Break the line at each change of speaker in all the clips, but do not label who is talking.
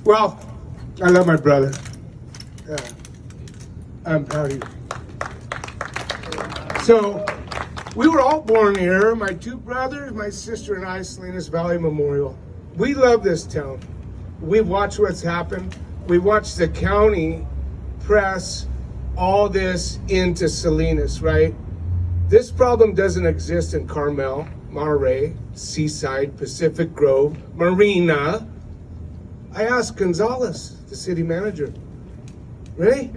Well, I love my brother. I'm proud of you. So, we were all born here. My two brothers, my sister, and I, Salinas Valley Memorial. We love this town. We watch what's happened. We watch the county press all this into Salinas, right? This problem doesn't exist in Carmel, Monterey, Seaside, Pacific Grove, Marina. I asked Gonzalez, the city manager, Ray,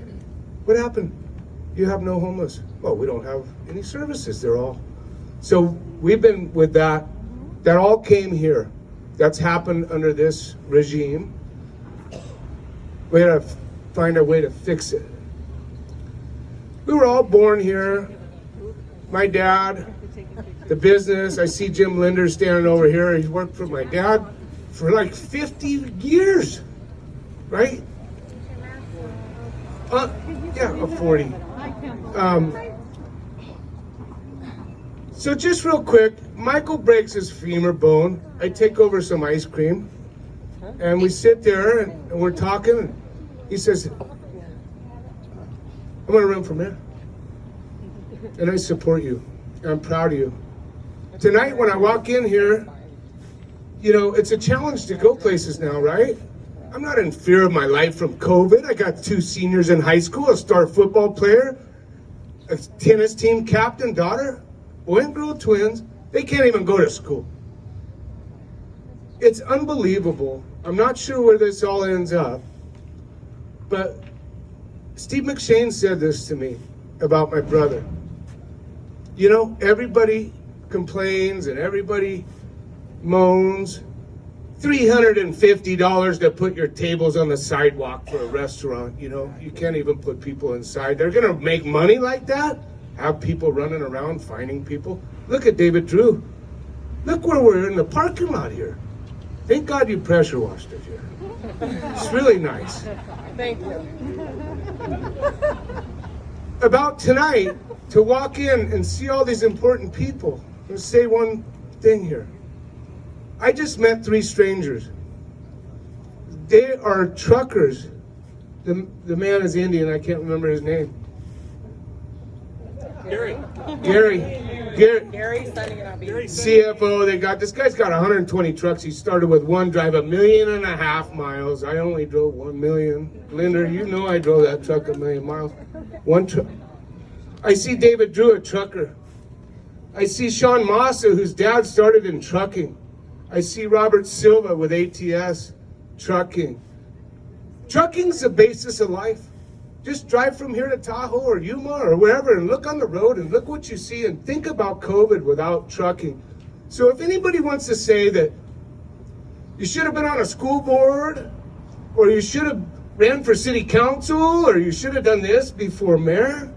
what happened? You have no homeless. Well, we don't have any services. They're all. So we've been with that. That all came here. That's happened under this regime. We had to find a way to fix it. We were all born here. My dad, the business. I see Jim Linder standing over here. He's worked for my dad for like 50 years, right? Yeah, 40. So just real quick, Michael breaks his femur bone. I take over some ice cream, and we sit there and we're talking. He says, "I'm gonna run for mayor, and I support you. I'm proud of you." Tonight, when I walk in here, you know, it's a challenge to go places now, right? I'm not in fear of my life from COVID. I got 2 seniors in high school, a star football player, a tennis team captain, daughter, boy and girl twins. They can't even go to school. It's unbelievable. I'm not sure where this all ends up, but Steve McShane said this to me about my brother. You know, everybody complains and everybody moans. $350 to put your tables on the sidewalk for a restaurant, you know. You can't even put people inside. They're gonna make money like that? Have people running around finding people? Look at David Drew. Look where we're in the parking lot here. Thank God you pressure washed it here. It's really nice.
Thank you.
About tonight, to walk in and see all these important people, I'm gonna say one thing here. I just met 3 strangers. They are truckers. The man is Indian, I can't remember his name. Gary,
signing it on behalf.
CFO, this guy's got 120 trucks. He started with one, drive 1.5 million miles. I only drove 1 million. Linder, you know I drove that truck 1 million miles. One truck. I see David Drew, a trucker. I see Sean Massa, whose dad started in trucking. I see Robert Silva with ATS, trucking. Trucking's the basis of life. Just drive from here to Tahoe or Yuma or wherever and look on the road and look what you see and think about COVID without trucking. So if anybody wants to say that you should have been on a school board or you should have ran for city council or you should have done this before mayor,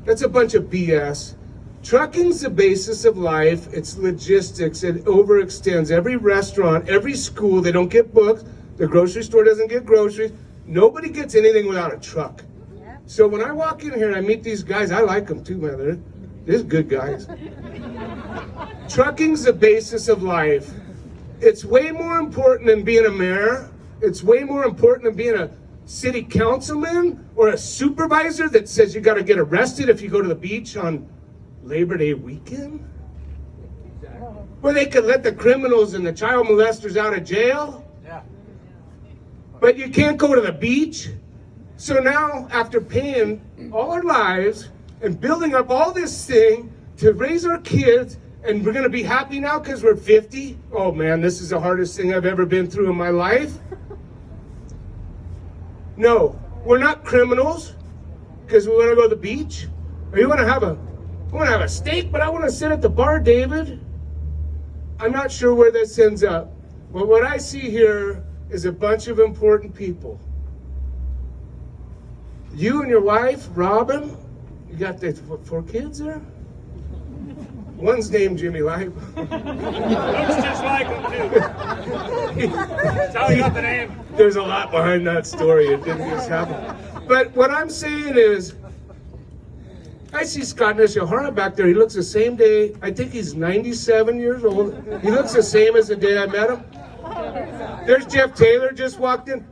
that's a bunch of BS. Trucking's the basis of life. It's logistics. It overextends. Every restaurant, every school, they don't get books. The grocery store doesn't get groceries. Nobody gets anything without a truck. So when I walk in here and I meet these guys, I like them too, man. They're good guys. Trucking's the basis of life. It's way more important than being a mayor. It's way more important than being a city councilman or a supervisor that says you got to get arrested if you go to the beach on Labor Day weekend? Where they could let the criminals and the child molesters out of jail? Yeah. But you can't go to the beach? So now, after paying all our lives and building up all this thing to raise our kids, and we're going to be happy now because we're 50? Oh man, this is the hardest thing I've ever been through in my life. No, we're not criminals because we want to go to the beach. Or you want to have a steak, but I want to sit at the bar, David. I'm not sure where this ends up. But what I see here is a bunch of important people. You and your wife, Robin, you got the 4 kids there? One's named Jimmy Lipe.
Looks just like him, too. That's how he got the name.
There's a lot behind that story. It didn't just happen. But what I'm saying is, I see Scott Nishihara back there. He looks the same day. I think he's 97 years old. He looks the same as the day I met him. There's Jeff Taylor just walked in.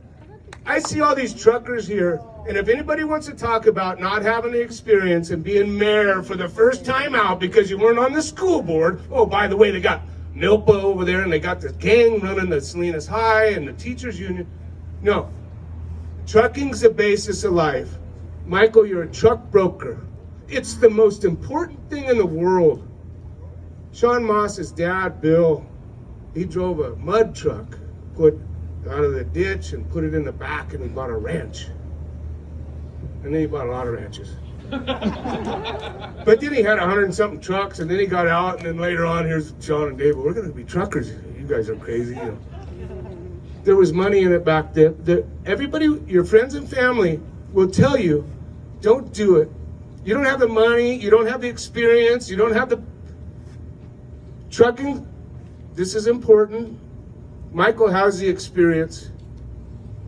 I see all these truckers here, and if anybody wants to talk about not having the experience and being mayor for the first time out because you weren't on the school board, oh, by the way, they got Milpa over there, and they got the gang running the Salinas High and the teachers union. No, trucking's the basis of life. Michael, you're a truck broker. It's the most important thing in the world. Sean Moss's dad, Bill, he drove a mud truck, put out of the ditch and put it in the back, and he bought a ranch. And then he bought a lot of ranches. But then he had 100 and something trucks, and then he got out, and then later on, here's Sean and David. We're gonna be truckers. You guys are crazy. You know. There was money in it back then. Everybody, your friends and family will tell you, don't do it. You don't have the money, you don't have the experience, you don't have the trucking. This is important. Michael has the experience.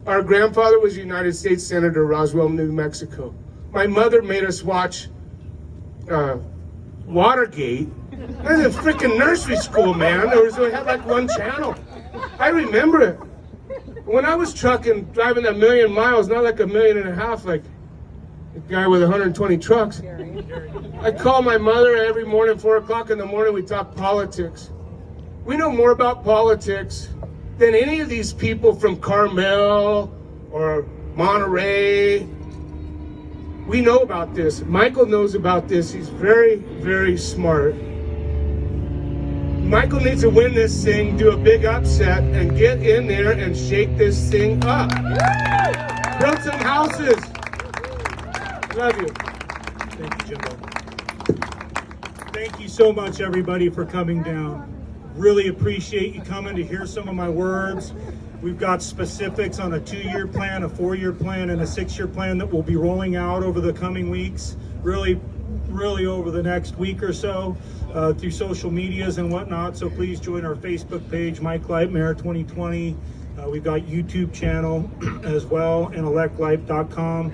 Our grandfather was United States Senator, Roswell, New Mexico. My mother made us watch Watergate. That was a freaking nursery school, man. We had like one channel. I remember it. When I was trucking, driving that 1,000,000 miles, not like 1.5 million, like a guy with 120 trucks. I call my mother every morning, 4 o'clock in the morning, we talk politics. We know more about politics than any of these people from Carmel or Monterey. We know about this. Michael knows about this. He's very, very smart. Michael needs to win this thing, do a big upset, and get in there and shake this thing up. Build some houses. Love you.
Thank you, Jimbo. Thank you so much, everybody, for coming down. Really appreciate you coming to hear some of my words. We've got specifics on a 2-year plan, a 4-year plan, and a 6-year plan that will be rolling out over the coming weeks, really over the next week or so, through social medias and whatnot. So please join our Facebook page, Mike Lipe, Mayor 2020. We've got YouTube channel as well, and electlipe.com.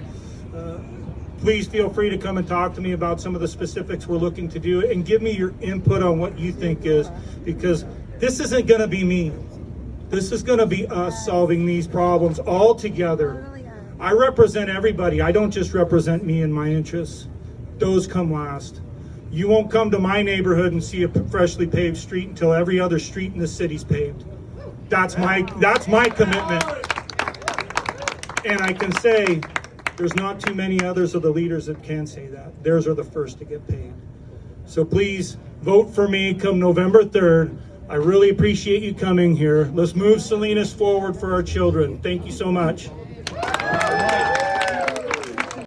Please feel free to come and talk to me about some of the specifics we're looking to do, and give me your input on what you think is, because this isn't going to be me. This is going to be us solving these problems all together. I represent everybody. I don't just represent me and my interests. Those come last. You won't come to my neighborhood and see a freshly paved street until every other street in the city's paved. That's my commitment. And I can say, there's not too many others of the leaders that can say that. Theirs are the first to get paid. So please vote for me come November 3rd. I really appreciate you coming here. Let's move Salinas forward for our children. Thank you so much.